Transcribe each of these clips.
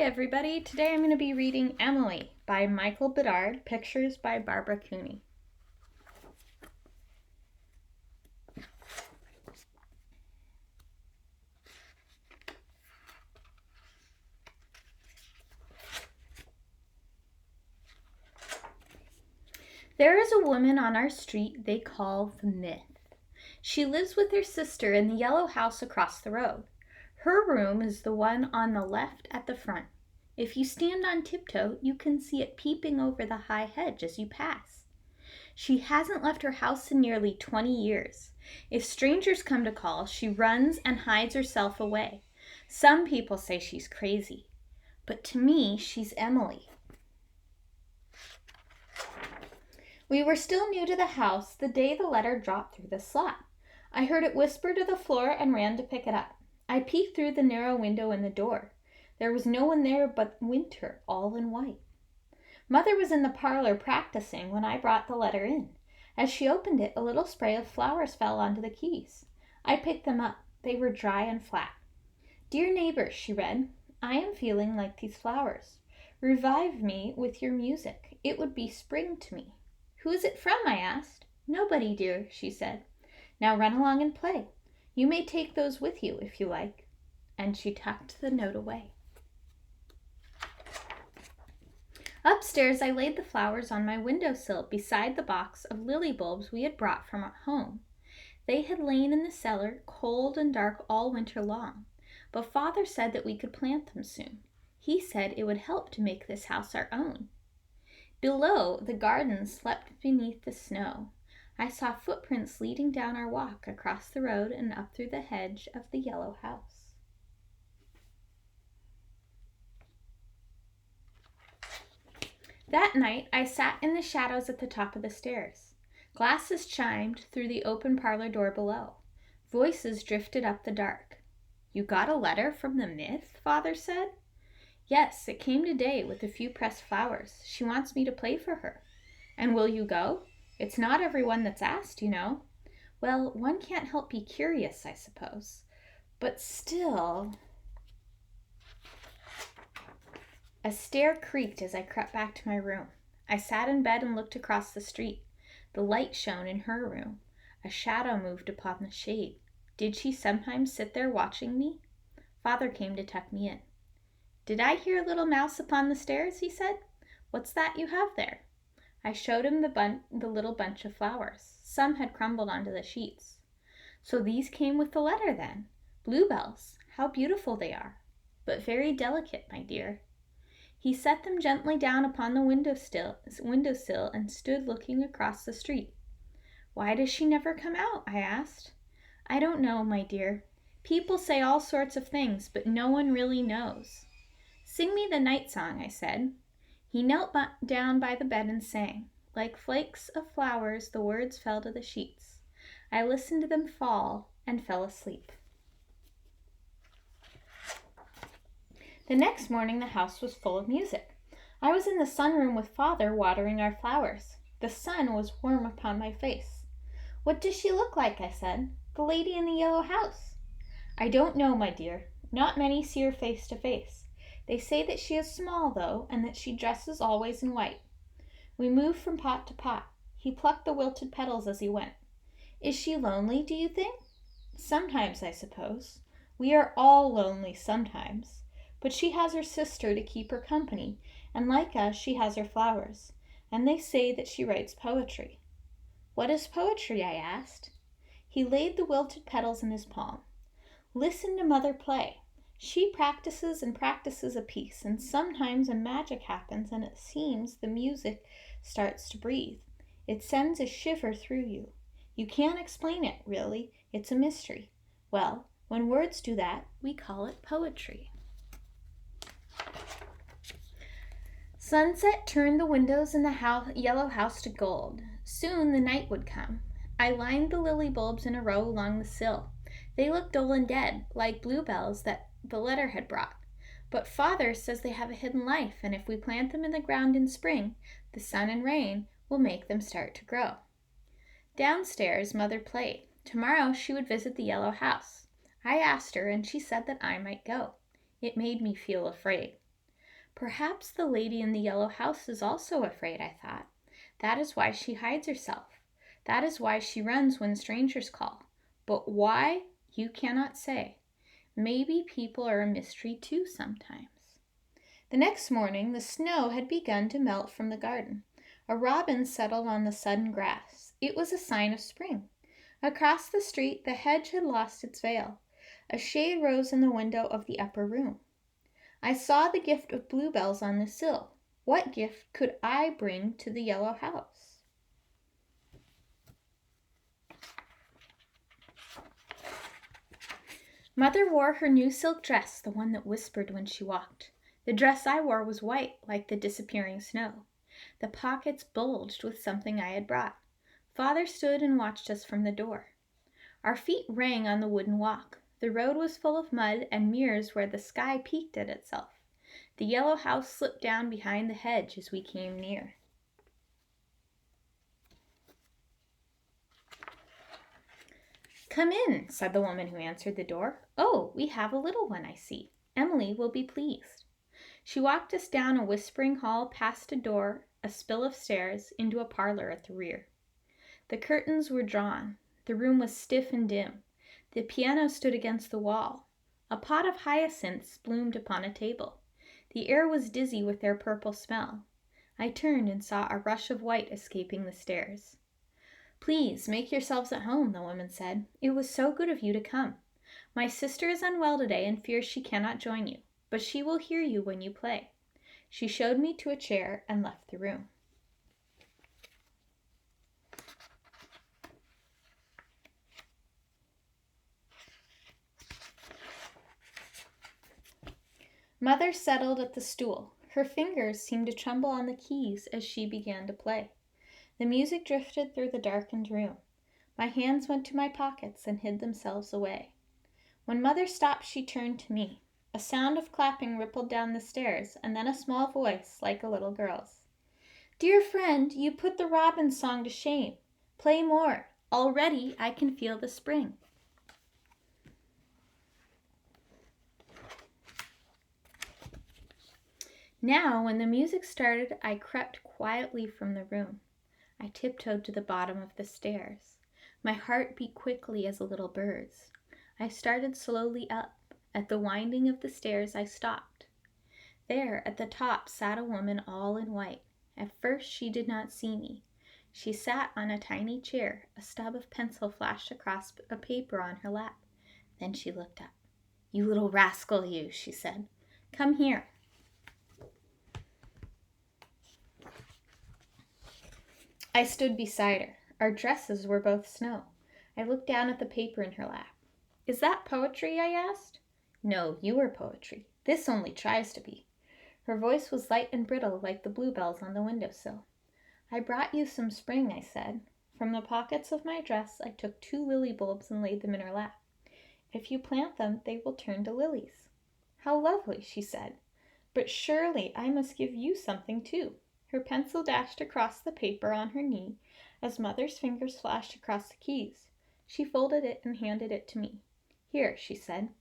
everybody. Today I'm going to be reading Emily by Michael Bedard, pictures by Barbara Cooney. There is a woman on our street they call the Myth. She lives with her sister in the yellow house across the road. Her room is the one on the left at the front. If you stand on tiptoe, you can see it peeping over the high hedge as you pass. She hasn't left her house in nearly 20 years. If strangers come to call, she runs and hides herself away. Some people say she's crazy, but to me, she's Emily. We were still new to the house the day the letter dropped through the slot. I heard it whisper to the floor and ran to pick it up. I peeked through the narrow window in the door. There was no one there but Winter, all in white. Mother was in the parlor practicing when I brought the letter in. As she opened it, a little spray of flowers fell onto the keys. I picked them up. They were dry and flat. "Dear neighbors," she read, "I am feeling like these flowers. Revive me with your music. It would be spring to me." "Who is it from?" I asked. "Nobody, dear," she said. "Now run along and play. You may take those with you if you like." And she tucked the note away. Upstairs, I laid the flowers on my windowsill beside the box of lily bulbs we had brought from our home. They had lain in the cellar, cold and dark all winter long, but Father said that we could plant them soon. He said it would help to make this house our own. Below, the garden slept beneath the snow. I saw footprints leading down our walk across the road and up through the hedge of the yellow house. That night, I sat in the shadows at the top of the stairs. Glasses chimed through the open parlor door below. Voices drifted up the dark. "You got a letter from the Myth?" Father said. "Yes, it came today with a few pressed flowers. She wants me to play for her." "And will you go? It's not everyone that's asked, you know." "Well, one can't help be curious, I suppose. But still..." A stair creaked as I crept back to my room. I sat in bed and looked across the street. The light shone in her room. A shadow moved upon the shade. Did she sometimes sit there watching me? Father came to tuck me in. "Did I hear a little mouse upon the stairs?" he said. "What's that you have there?" I showed him the little bunch of flowers. Some had crumbled onto the sheets. "So these came with the letter, then? Bluebells. How beautiful they are. But very delicate, my dear." He set them gently down upon the windowsill and stood looking across the street. "Why does she never come out?" I asked. "I don't know, my dear. People say all sorts of things, but no one really knows." "Sing me the night song," I said. He knelt down by the bed and sang. Like flakes of flowers, the words fell to the sheets. I listened to them fall and fell asleep. The next morning, the house was full of music. I was in the sunroom with Father watering our flowers. The sun was warm upon my face. "What does she look like?" I said. "The lady in the yellow house." "I don't know, my dear. Not many see her face to face. They say that she is small, though, and that she dresses always in white." We moved from pot to pot. He plucked the wilted petals as he went. "Is she lonely, do you think?" "Sometimes, I suppose. We are all lonely sometimes. But she has her sister to keep her company, and like us, she has her flowers. And they say that she writes poetry." "What is poetry?" I asked. He laid the wilted petals in his palm. "Listen to Mother play. She practices and practices a piece, and sometimes a magic happens and it seems the music starts to breathe. It sends a shiver through you. You can't explain it, really. It's a mystery. Well, when words do that, we call it poetry." Sunset turned the windows in the yellow house to gold. Soon the night would come. I lined the lily bulbs in a row along the sill. They looked dull and dead, like bluebells that the letter had brought. But Father says they have a hidden life, and if we plant them in the ground in spring, the sun and rain will make them start to grow. Downstairs, Mother played. Tomorrow she would visit the yellow house. I asked her, and she said that I might go. It made me feel afraid. Perhaps the lady in the yellow house is also afraid, I thought. That is why she hides herself. That is why she runs when strangers call. But why, you cannot say. Maybe people are a mystery too sometimes. The next morning, the snow had begun to melt from the garden. A robin settled on the sodden grass. It was a sign of spring. Across the street, the hedge had lost its veil. A shade rose in the window of the upper room. I saw the gift of bluebells on the sill. What gift could I bring to the yellow house? Mother wore her new silk dress, the one that whispered when she walked. The dress I wore was white, like the disappearing snow. The pockets bulged with something I had brought. Father stood and watched us from the door. Our feet rang on the wooden walk. The road was full of mud and mirrors where the sky peeked at itself. The yellow house slipped down behind the hedge as we came near. "Come in," said the woman who answered the door. "Oh, we have a little one, I see. Emily will be pleased." She walked us down a whispering hall, past a door, a spill of stairs, into a parlor at the rear. The curtains were drawn. The room was stiff and dim. The piano stood against the wall. A pot of hyacinths bloomed upon a table. The air was dizzy with their purple smell. I turned and saw a rush of white escaping the stairs. "Please, make yourselves at home," the woman said. "It was so good of you to come. My sister is unwell today and fears she cannot join you, but she will hear you when you play." She showed me to a chair and left the room. Mother settled at the stool. Her fingers seemed to tremble on the keys as she began to play. The music drifted through the darkened room. My hands went to my pockets and hid themselves away. When Mother stopped, she turned to me. A sound of clapping rippled down the stairs, and then a small voice, like a little girl's. "Dear friend, you put the robin song to shame. Play more. Already I can feel the spring." Now, when the music started, I crept quietly from the room. I tiptoed to the bottom of the stairs. My heart beat quickly as a little bird's. I started slowly up. At the winding of the stairs, I stopped. There, at the top, sat a woman all in white. At first, she did not see me. She sat on a tiny chair. A stub of pencil flashed across a paper on her lap. Then she looked up. "You little rascal, you," she said. "Come here." I stood beside her. Our dresses were both snow. I looked down at the paper in her lap. "Is that poetry?" I asked. "No, you are poetry. This only tries to be." Her voice was light and brittle, like the bluebells on the windowsill. "I brought you some spring," I said. From the pockets of my dress, I took 2 lily bulbs and laid them in her lap. "If you plant them, they will turn to lilies." "How lovely," she said. "But surely I must give you something too." Her pencil dashed across the paper on her knee as Mother's fingers flashed across the keys. She folded it and handed it to me. "Here," she said.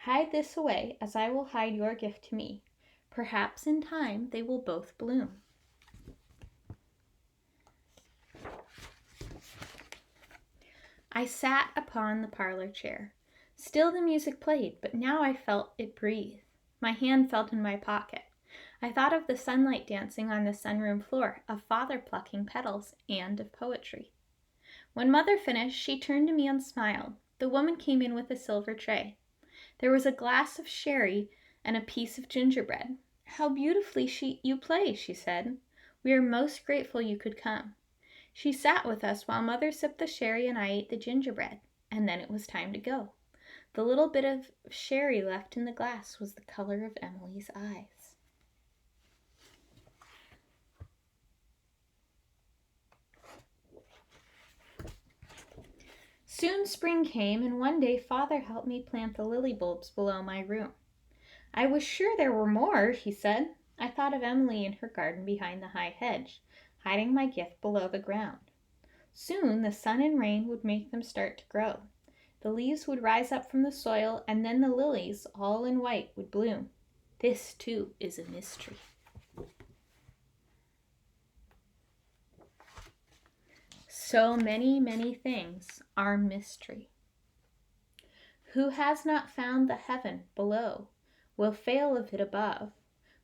"Hide this away as I will hide your gift to me. Perhaps in time they will both bloom." I sat upon the parlor chair. Still the music played, but now I felt it breathe. My hand felt in my pocket. I thought of the sunlight dancing on the sunroom floor, of Father plucking petals, and of poetry. When Mother finished, she turned to me and smiled. The woman came in with a silver tray. There was a glass of sherry and a piece of gingerbread. "How beautifully you play," she said. "We are most grateful you could come." She sat with us while Mother sipped the sherry and I ate the gingerbread, and then it was time to go. The little bit of sherry left in the glass was the color of Emily's eyes. Soon spring came, and one day Father helped me plant the lily bulbs below my room. "I was sure there were more," he said. I thought of Emily in her garden behind the high hedge, hiding my gift below the ground. Soon the sun and rain would make them start to grow. The leaves would rise up from the soil, and then the lilies, all in white, would bloom. This, too, is a mystery. So many, many things are mystery. Who has not found the heaven below will fail of it above,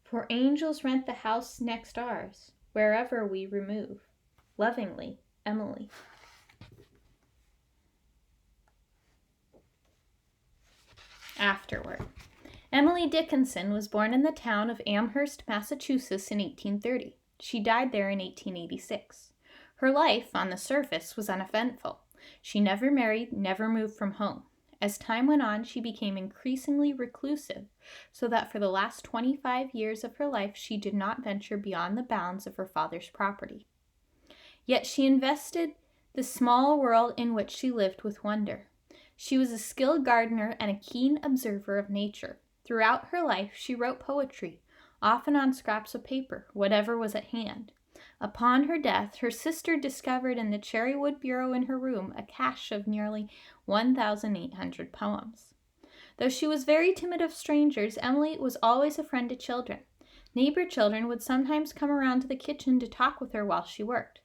for angels rent the house next ours, wherever we remove. Lovingly, Emily. Afterward. Emily Dickinson was born in the town of Amherst, Massachusetts in 1830. She died there in 1886. Her life, on the surface, was uneventful. She never married, never moved from home. As time went on, she became increasingly reclusive, so that for the last 25 years of her life she did not venture beyond the bounds of her father's property. Yet she invested the small world in which she lived with wonder. She was a skilled gardener and a keen observer of nature. Throughout her life she wrote poetry, often on scraps of paper, whatever was at hand. Upon her death, her sister discovered in the cherrywood bureau in her room a cache of nearly 1,800 poems. Though she was very timid of strangers, Emily was always a friend to children. Neighbor children would sometimes come around to the kitchen to talk with her while she worked.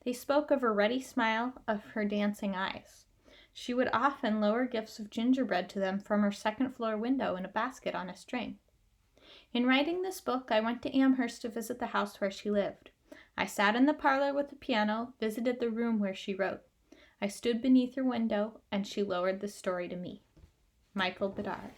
They spoke of her ruddy smile, of her dancing eyes. She would often lower gifts of gingerbread to them from her second-floor window in a basket on a string. In writing this book, I went to Amherst to visit the house where she lived. I sat in the parlor with the piano, visited the room where she wrote. I stood beneath her window, and she lowered the story to me. Michael Bedard.